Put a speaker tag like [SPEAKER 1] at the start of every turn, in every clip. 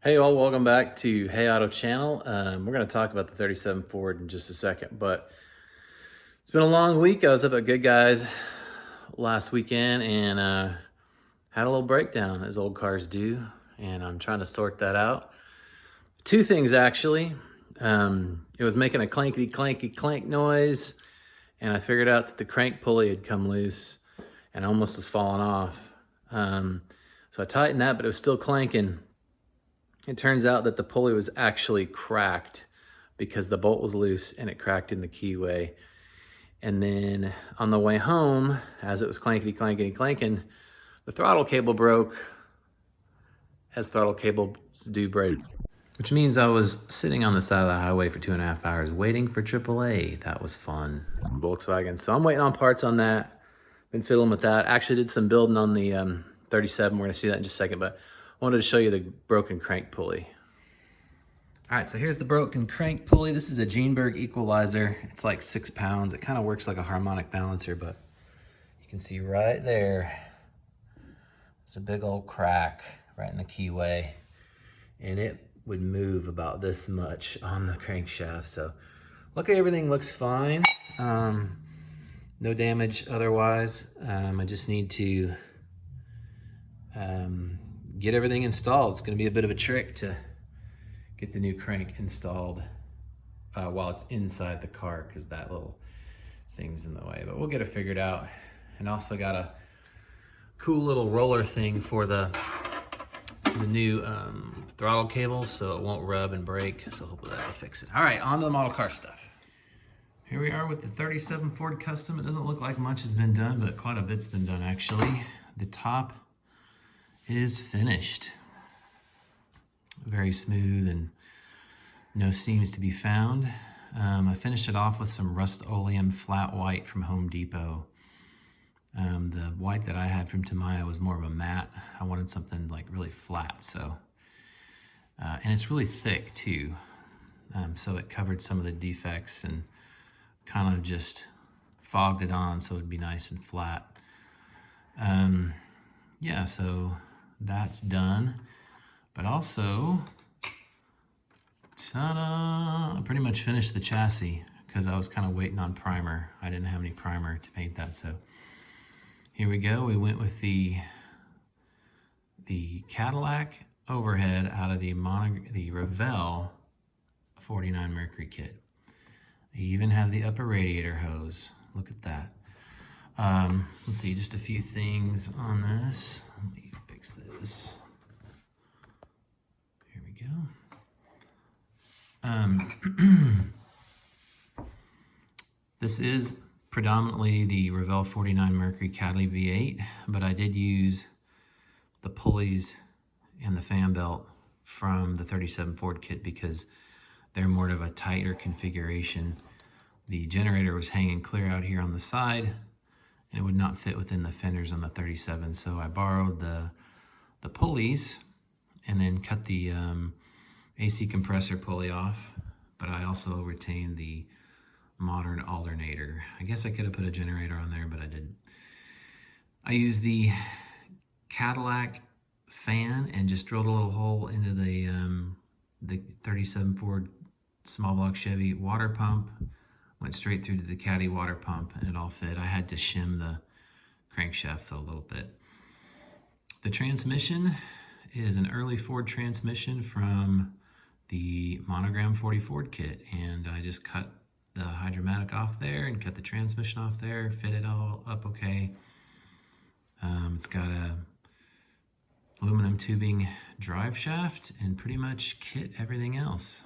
[SPEAKER 1] Hey all, welcome back to Hey Auto Channel. We're going to talk about the 37 Ford in just a second, but it's been a long week. I was up at Good Guys last weekend and had a little breakdown, as old cars do, and I'm trying to sort that out. Two things actually. It was making a clankety clanky clank noise, and I figured out that the crank pulley had come loose and almost was falling off. So I tightened that, but it was still clanking. It turns out that the pulley was actually cracked because the bolt was loose and it cracked in the keyway. And then on the way home, as it was clankety clankety clanking, the throttle cable broke, as throttle cables do break. Which means I was sitting on the side of the highway for 2.5 hours waiting for AAA. That was fun. Volkswagen. So I'm waiting on parts on that. Been fiddling with that. Actually did some building on the 37. We're gonna see that in just a second, but I wanted to show you the broken crank pulley. All right, so here's the broken crank pulley. This is a Greenberg equalizer. It's like 6 pounds. It kind of works like a harmonic balancer, but you can see right there, it's a big old crack right in the keyway. And it would move about this much on the crankshaft. So luckily everything looks fine. No damage otherwise. I just need to get everything installed. It's going to be a bit of a trick to get the new crank installed while it's inside the car, because that little thing's in the way, but we'll get it figured out. And also got a cool little roller thing for the new throttle cable so it won't rub and break, so hopefully that'll fix it. All right, on to the model car stuff. Here we are with the 37 Ford Custom. It doesn't look like much has been done, but quite a bit's been done actually. The top is finished. Very smooth and no seams to be found. I finished it off with some Rust-Oleum flat white from Home Depot. The white that I had from Tamiya was more of a matte. I wanted something like really flat, so and it's really thick too, so it covered some of the defects and kind of just fogged it on so it'd be nice and flat. Yeah, so that's done. But also, ta-da! I pretty much finished the chassis because I was kind of waiting on primer. I didn't have any primer to paint that, so here we go. We went with the Cadillac overhead out of the Revell 49 Mercury kit. I even have the upper radiator hose. Look at that. Let's see, just a few things on this. Let me fix this. Here we go. This is predominantly the Revell 49 Mercury Cadillac V8, but I did use the pulleys and the fan belt from the 37 Ford kit because they're more of a tighter configuration. The generator was hanging clear out here on the side, and it would not fit within the fenders on the 37, so I borrowed the pulleys and then cut the AC compressor pulley off, but I also retained the modern alternator. I guess I could have put a generator on there, but I didn't. I used the Cadillac fan and just drilled a little hole into the 37 Ford small block Chevy water pump. Went straight through to the Caddy water pump and it all fit. I had to shim the crankshaft a little bit. The transmission is an early Ford transmission from the Monogram 40 Ford kit, and I just cut the hydromatic off there and cut the transmission off there, fit it all up okay. It's got a aluminum tubing drive shaft and pretty much kit everything else.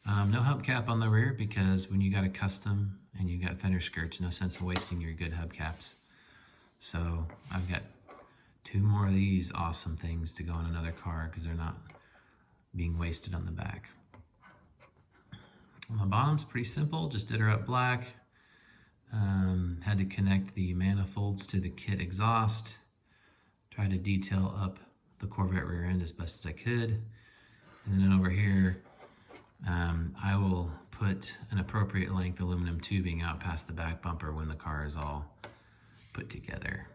[SPEAKER 1] No hubcap on the rear because when you got a Custom and you got fender skirts, no sense in wasting your good hubcaps. So I've got 2 more of these awesome things to go in another car because they're not being wasted on the back. On the bottom's pretty simple, just did her up black. Had to connect the manifolds to the kit exhaust. Tried to detail up the Corvette rear end as best as I could. And then over here, I will put an appropriate length aluminum tubing out past the back bumper when the car is all put together.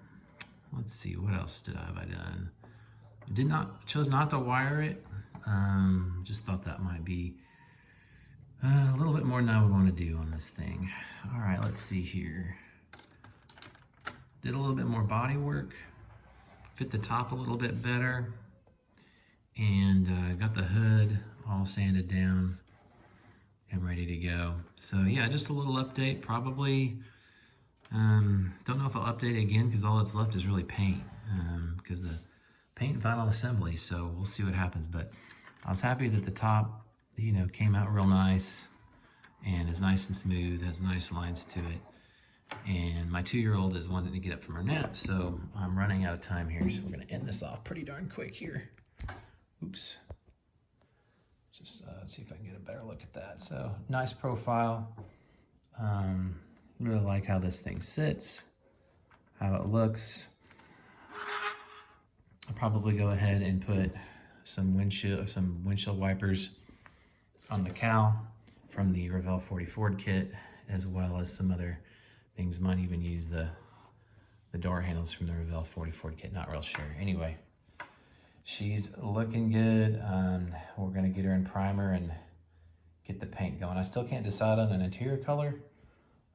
[SPEAKER 1] Let's see, what else have I done? Chose not to wire it. Just thought that might be a little bit more than I would want to do on this thing. All right, let's see here. Did a little bit more body work, fit the top a little bit better, and got the hood all sanded down and ready to go. So yeah, just a little update. Probably don't know if I'll update it again because all that's left is really paint, because the paint and final assembly. So we'll see what happens. But I was happy that the top, you know, came out real nice and is nice and smooth, has nice lines to it. And my 2-year-old is wanting to get up from her nap, so I'm running out of time here. So we're gonna end this off pretty darn quick here. Oops. Just let's see if I can get a better look at that. So nice profile. Really like how this thing sits, how it looks. I'll probably go ahead and put some windshield wipers on the cowl from the Revell 40 Ford kit, as well as some other things. Might even use the door handles from the Revell 40 Ford kit. Not real sure. Anyway, she's looking good. We're gonna get her in primer and get the paint going. I still can't decide on an interior color.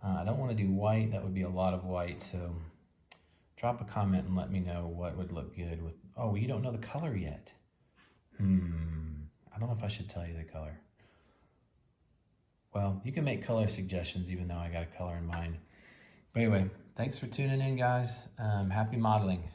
[SPEAKER 1] I don't want to do white. That would be a lot of white. So drop a comment and let me know what would look good with. Oh, you don't know the color yet. I don't know if I should tell you the color. Well, you can make color suggestions even though I got a color in mind. But anyway, thanks for tuning in, guys. Happy modeling.